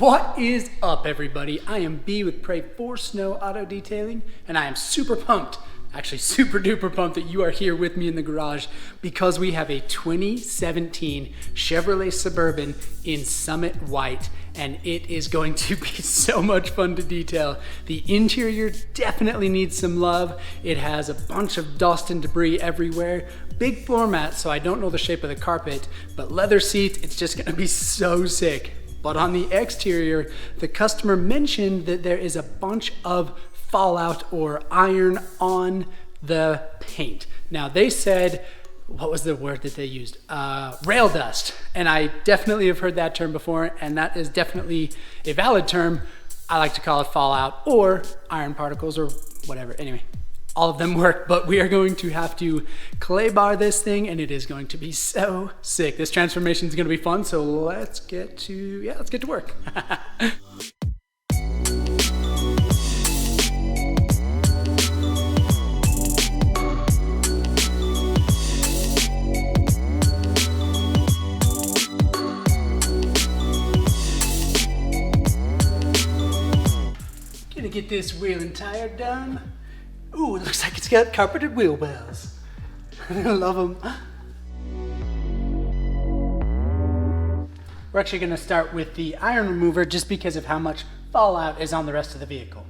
What is up, everybody? I am B with Pray for Snow Auto Detailing, and I am super pumped, actually super duper pumped that you are here with me in the garage because we have a 2017 Chevrolet Suburban in Summit White, and it is going to be so much fun to detail. The interior definitely needs some love. It has a bunch of dust and debris everywhere. Big floor mat, so I don't know the shape of the carpet, but leather seats, it's just gonna be so sick. But on the exterior, the customer mentioned that there is a bunch of fallout or iron on the paint. Now they said, what was the word that they used? Rail dust. And I definitely have heard that term before, and that is definitely a valid term. I like to call it fallout or iron particles or whatever. Anyway, all of them work, but we are going to have to clay bar this thing, and it is going to be so sick. This transformation is going to be fun, so let's get to work. Gonna get this wheel and tire done. Ooh, it looks like it's got carpeted wheel wells. I love them. We're actually gonna start with the iron remover just because of how much fallout is on the rest of the vehicle.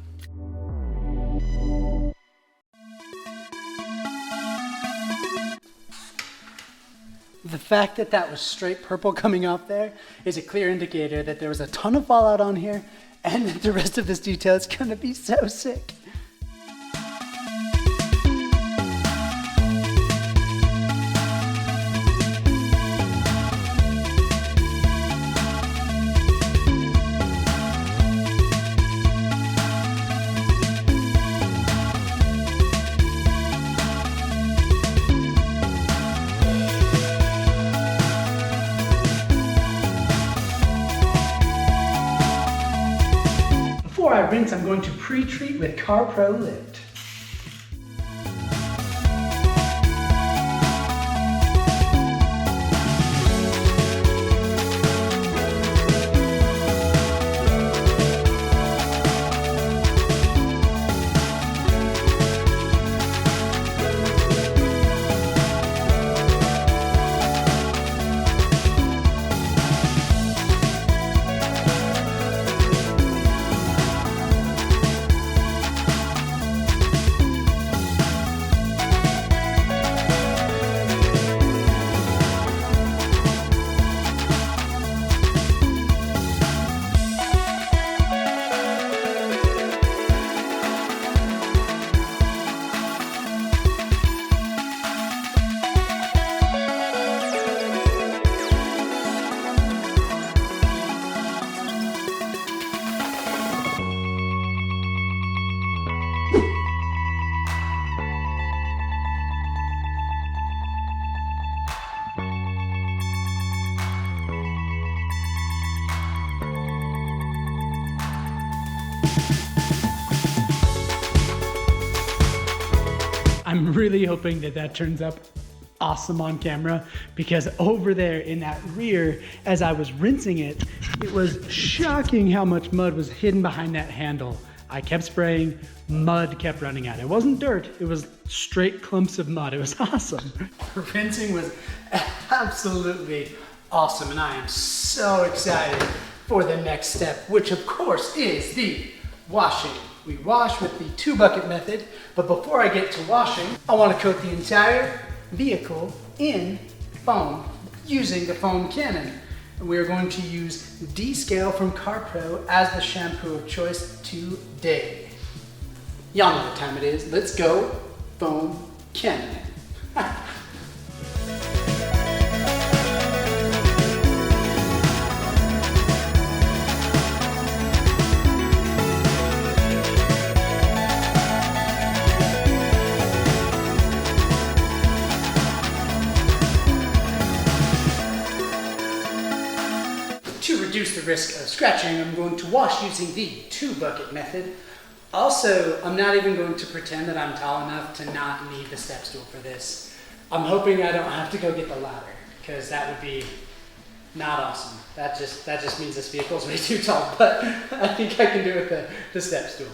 The fact that that was straight purple coming off there is a clear indicator that there was a ton of fallout on here and that the rest of this detail is gonna be so sick. Before I rinse, I'm going to pre-treat with GoPro Lift. I'm really hoping that that turns up awesome on camera, because over there in that rear, as I was rinsing it, it was shocking how much mud was hidden behind that handle. I kept spraying, mud kept running out. It wasn't dirt, it was straight clumps of mud. It was awesome. Rinsing was absolutely awesome, and I am so excited for the next step, which of course is the washing. We wash with the 2-bucket method, but before I get to washing, I want to coat the entire vehicle in foam using the foam cannon. And we are going to use D-Scale from CarPro as the shampoo of choice today. Y'all know what time it is. Let's go foam cannon. To reduce the risk of scratching, I'm going to wash using the 2-bucket method. Also, I'm not even going to pretend that I'm tall enough to not need the step stool for this. I'm hoping I don't have to go get the ladder, because that would be Not awesome. That just means this vehicle is way too tall, but I think I can do it with the step stool.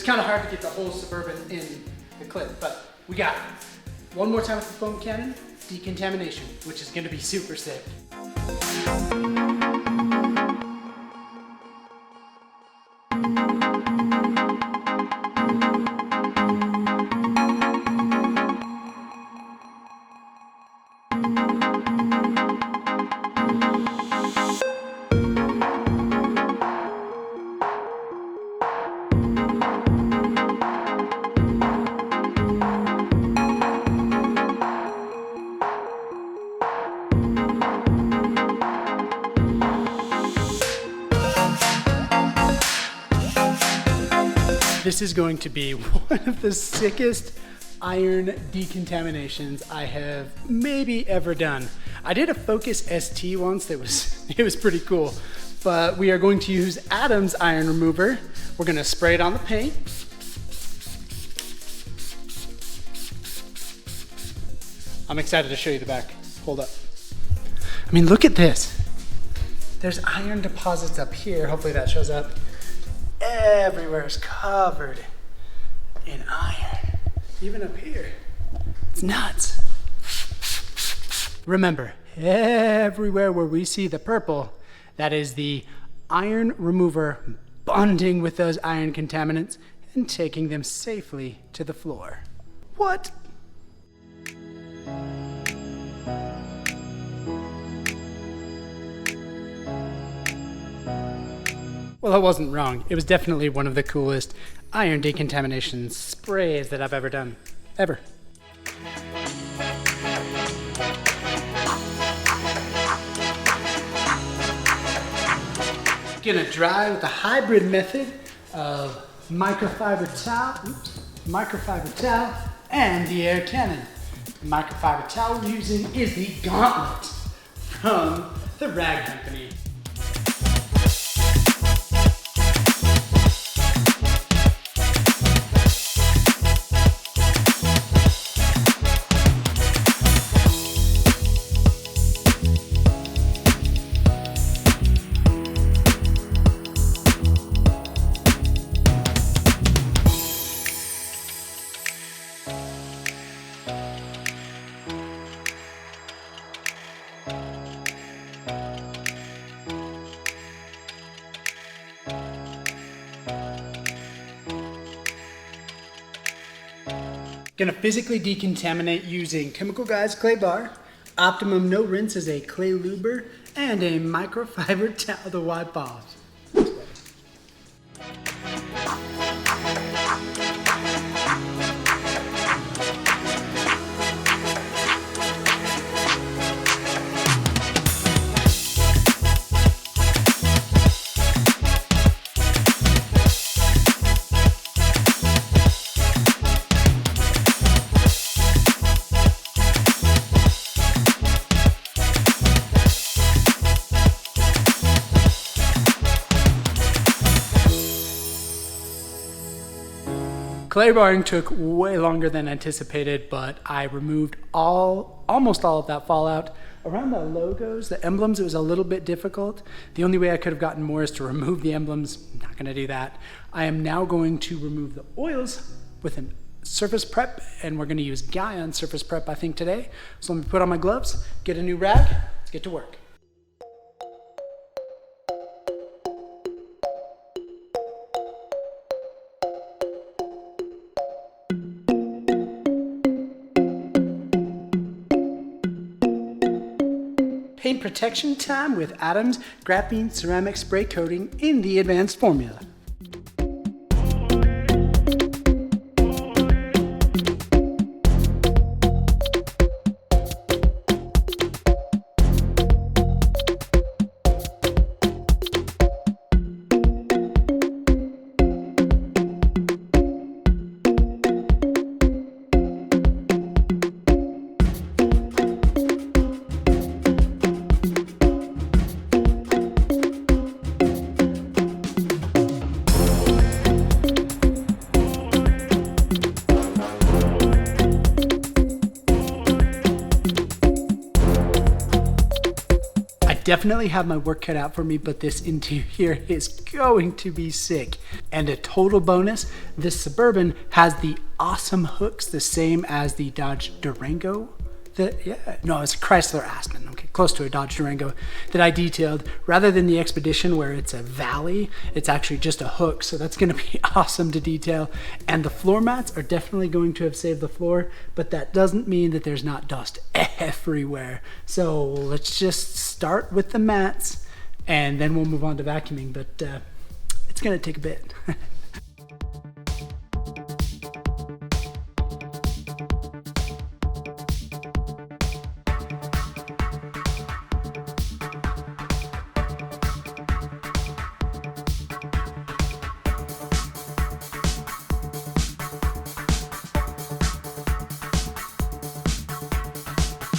Kind of hard to get the whole Suburban in the clip, but we got it. One more time with the foam cannon, decontamination, which is going to be super sick. This is going to be one of the sickest iron decontaminations I have maybe ever done. I did a Focus ST once that it was pretty cool, but we are going to use Adam's iron remover. We're gonna spray it on the paint. I'm excited to show you the back. Hold up. I mean, look at this. There's iron deposits up here. Hopefully that shows up. Everywhere is covered in iron. Even up here. It's nuts. Remember, everywhere where we see the purple, that is the iron remover bonding with those iron contaminants and taking them safely to the floor. What? Well, I wasn't wrong. It was definitely one of the coolest iron decontamination sprays that I've ever done. Ever. Gonna dry with a hybrid method of microfiber towel and the air cannon. The microfiber towel we're using is the Gauntlet from the Rag Company. Gonna physically decontaminate using Chemical Guys clay bar, Optimum No Rinse as a clay luber, and a microfiber towel to wipe off. Clay barring took way longer than anticipated, but I removed almost all of that fallout. Around the logos, the emblems, it was a little bit difficult. The only way I could have gotten more is to remove the emblems. I'm not gonna do that. I am now going to remove the oils with a surface prep, and we're gonna use Guion surface prep, I think, today. So let me put on my gloves, get a new rag, let's get to work. Paint protection time with Adam's Graphene ceramic spray coating in the advanced formula. Definitely have my work cut out for me, but this interior is going to be sick. And a total bonus, this Suburban has the awesome hooks, the same as the Dodge Durango. It's a Chrysler Aspen, okay, close to a Dodge Durango that I detailed. Rather than the Expedition where it's a valley, it's actually just a hook, so that's gonna be awesome to detail. And the floor mats are definitely going to have saved the floor, but that doesn't mean that there's not dust everywhere. So let's just start with the mats and then we'll move on to vacuuming, but it's gonna take a bit.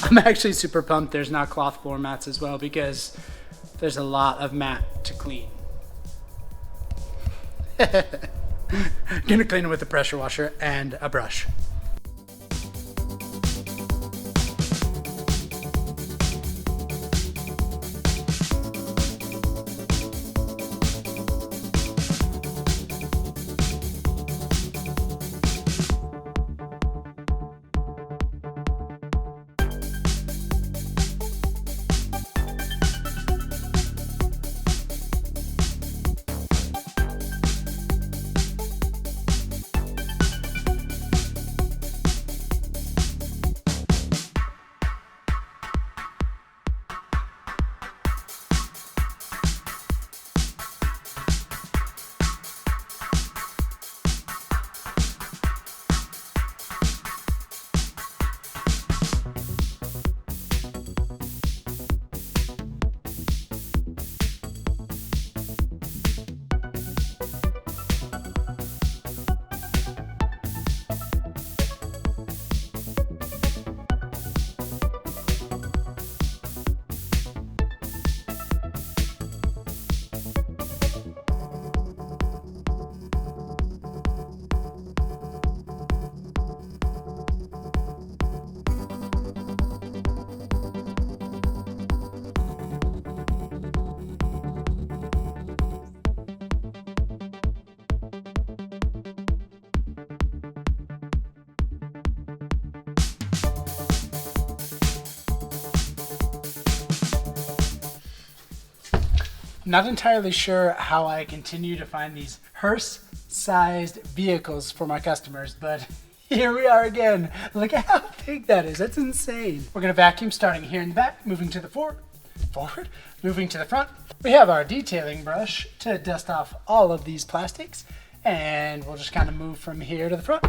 I'm actually super pumped there's not cloth floor mats as well, because there's a lot of mat to clean. Gonna clean it with a pressure washer and a brush. Not entirely sure how I continue to find these hearse-sized vehicles for my customers, but here we are again. Look at how big that is. That's insane. We're gonna vacuum starting here in the back, moving to the forward, moving to the front. We have our detailing brush to dust off all of these plastics, and we'll just kind of move from here to the front.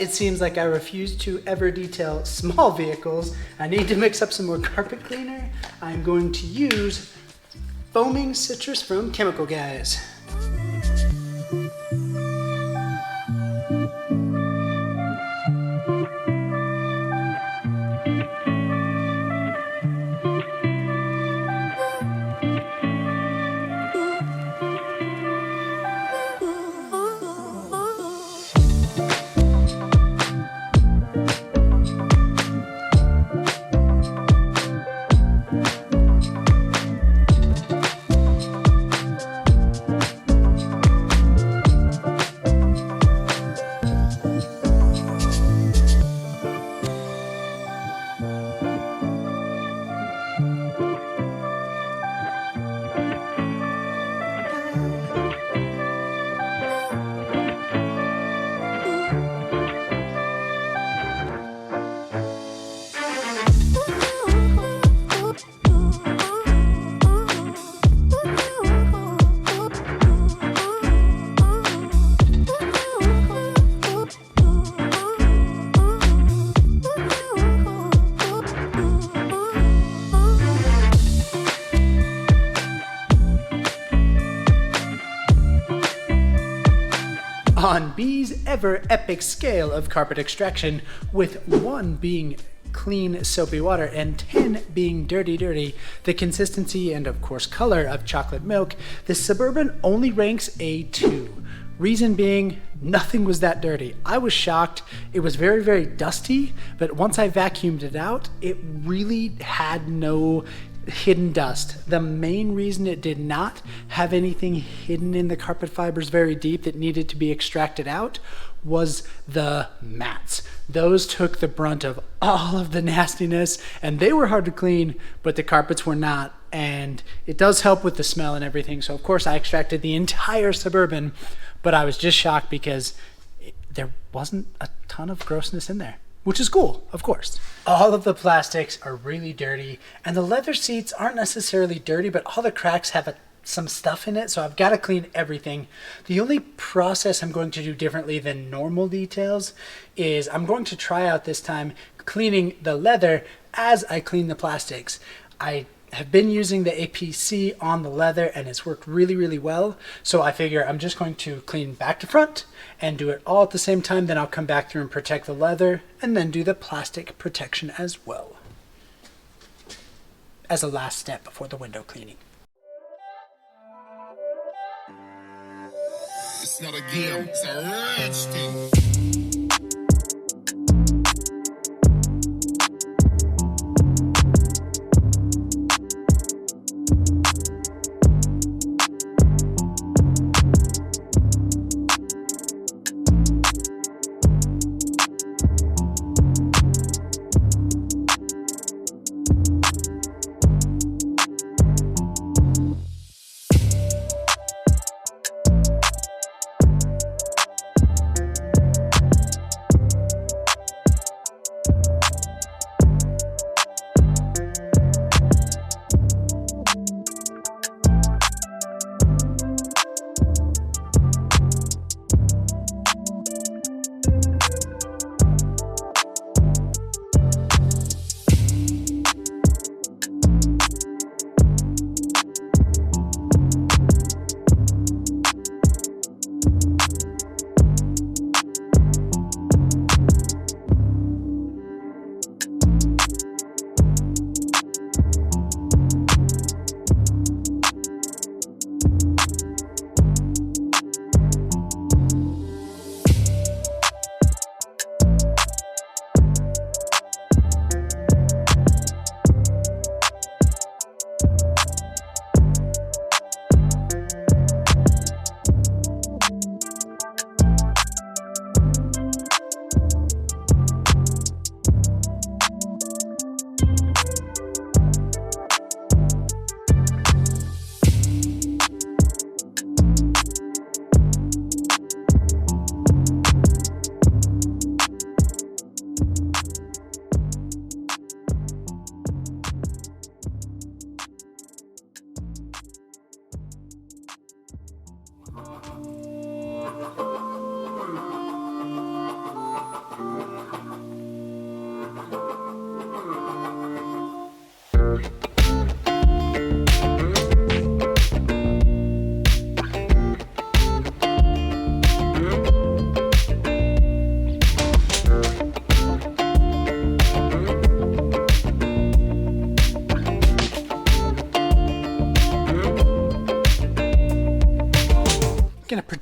it seems like I refuse to ever detail small vehicles. I need to mix up some more carpet cleaner. I'm going to use foaming citrus from Chemical Guys. On B's ever epic scale of carpet extraction, with 1 being clean soapy water and 10 being dirty, the consistency and of course color of chocolate milk, the Suburban only ranks a 2. Reason being, nothing was that dirty. I was shocked. It was very, very dusty, but once I vacuumed it out, it really had no hidden dust. The main reason it did not have anything hidden in the carpet fibers very deep that needed to be extracted out was the mats. Those took the brunt of all of the nastiness, and they were hard to clean, but the carpets were not. And it does help with the smell and everything. So of course I extracted the entire Suburban, but I was just shocked because there wasn't a ton of grossness in there, which is cool, of course. All of the plastics are really dirty, and the leather seats aren't necessarily dirty, but all the cracks have some stuff in it, so I've got to clean everything. The only process I'm going to do differently than normal details is I'm going to try out this time cleaning the leather as I clean the plastics. I have been using the APC on the leather and it's worked really, really well. So I figure I'm just going to clean back to front and do it all at the same time. Then I'll come back through and protect the leather and then do the plastic protection as well, as a last step before the window cleaning. It's not a game, it's a rich thing.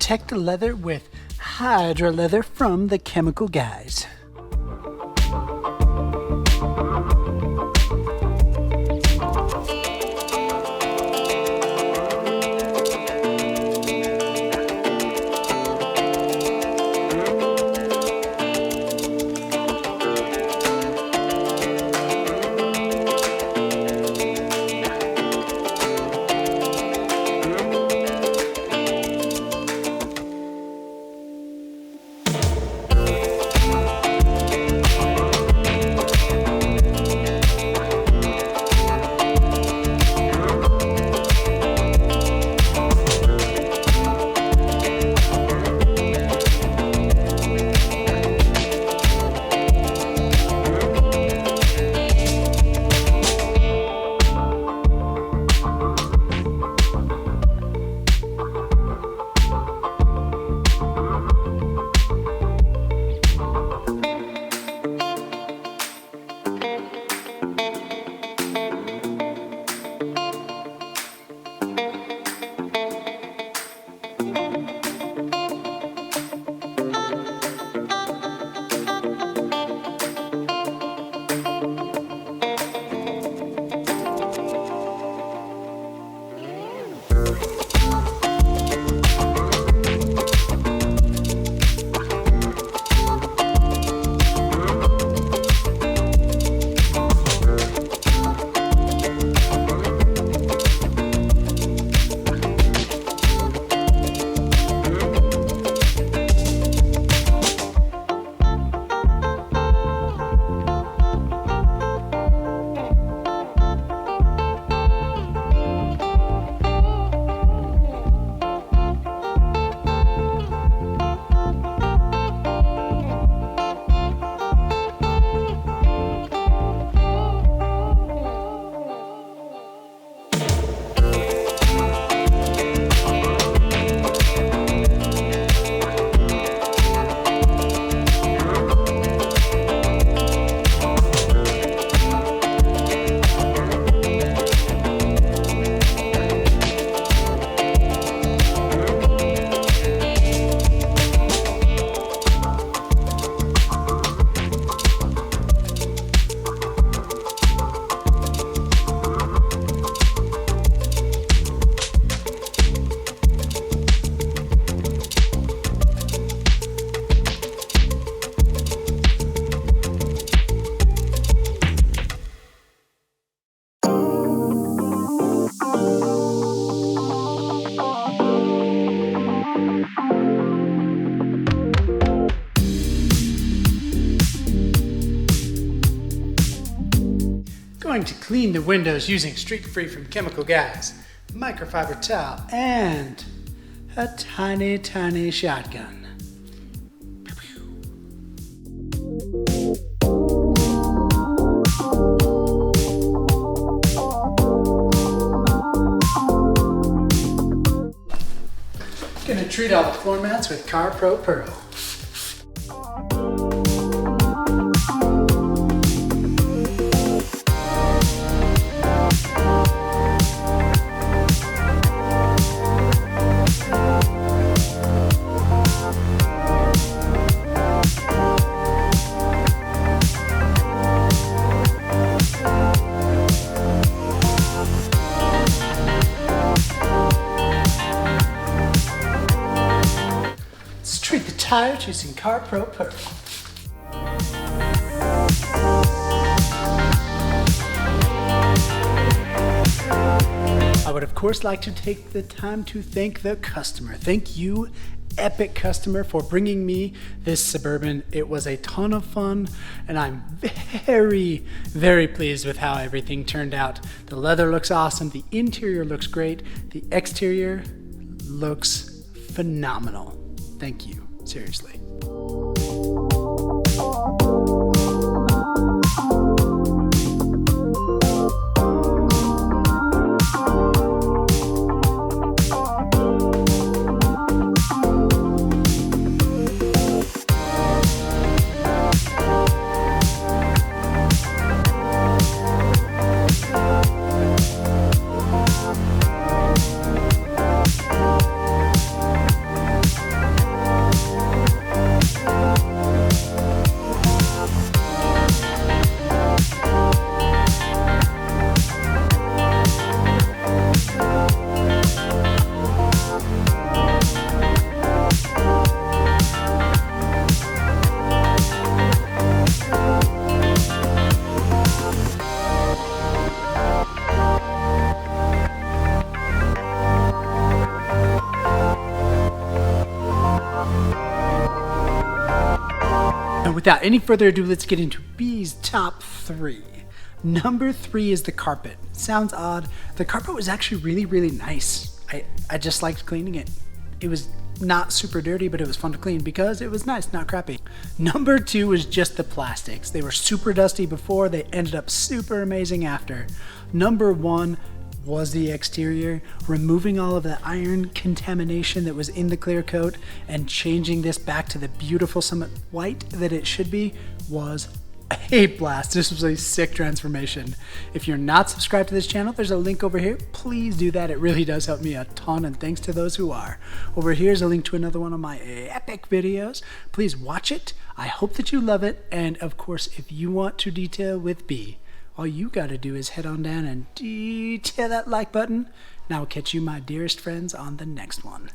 protect the leather with Hydra leather from the Chemical Guys. Going to clean the windows using Streak Free from Chemical Guys, microfiber towel, and a tiny shotgun. Gonna treat all the floor mats with GoPro Hero. Treat the tires using GoPro Hero. I would of course like to take the time to thank the customer. Thank you, epic customer, for bringing me this Suburban. It was a ton of fun, and I'm very pleased with how everything turned out. The leather looks awesome, the interior looks great, the exterior looks phenomenal. Thank you, seriously. without any further ado, let's get into B's top 3. Number 3 is the carpet. Sounds odd. The carpet was actually really, really nice. I just liked cleaning it. It was not super dirty, but it was fun to clean because it was nice, not crappy. Number 2 was just the plastics. They were super dusty before, they ended up super amazing after. Number 1 was the exterior, removing all of the iron contamination that was in the clear coat and changing this back to the beautiful summit white that it should be was a blast. This was a sick transformation. If you're not subscribed to this channel, there's a link over here. Please do that. It really does help me a ton, and thanks to those who are. Over here is a link to another one of my epic videos. Please watch it. I hope that you love it, and of course, if you want to detail with B, all you gotta do is head on down and detail that like button, and I will catch you, my dearest friends, on the next one.